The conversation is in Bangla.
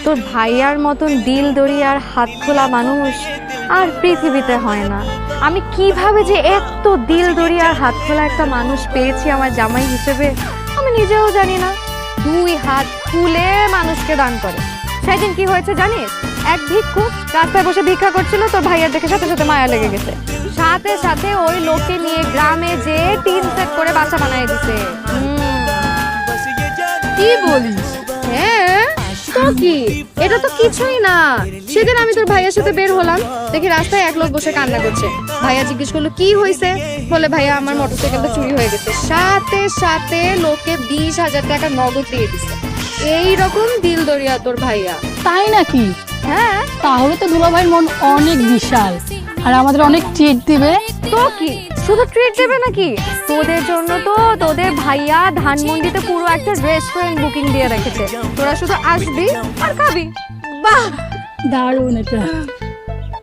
তোর ভাইয়ার মতন দিল দরিয়ার হাত খোলা মানুষ আর পৃথিবীতে হয় না। আমি কিভাবে যে এত দিল দরিয়ার হাত খোলা একটা মানুষ পেয়েছি আমার জামাই হিসেবে আমি নিজেও জানি না। 2 হাত খুলে মানুষকে দান করে। সেদিন কি হয়েছে জানিস? এক ভিক্ষুক রাস্তায় বসে ভিক্ষা করছিল, তোর ভাইয়ার দেখে সাথে সাথে মায়া লেগে গেছে। সাথে সাথে ওই লোককে নিয়ে গ্রামে যে 3 সেট করে বাসা বানিয়ে দিছে। কি বলিস? হ্যাঁ তো কি, এটা তো কিছুই না। সেদিন আমি তোর ভাইয়ার সাথে বের হলাম, দেখি রাস্তায় এক লোক বসে কান্না করছে। ভাইয়া জিজ্ঞেস করলো কি হয়েছে, বলে ভাইয়া আমার মোটরসাইকেলটা চুরি হয়ে গেছে। সাথে সাথে লোকে 20,000 টাকা নগদ দিয়ে দিছে। এইরকম দিল দরিয়া তোর ভাইয়া। তাই নাকি? হ্যাঁ তাহলে তো দুলাভাইয়ের মন অনেক বিশাল, আর আমাদের অনেক ট্রিট দিবে। তো কি, শুধু ট্রিট দেবে নাকি? তোদের জন্য তো তোদের ভাইয়া ধানমন্ডিতে পুরো একটা রেস্টুরেন্ট বুকিং দিয়ে রেখেছে। তোরা শুধু আসবি আর খাবি। বাহ, দারুণ এটা।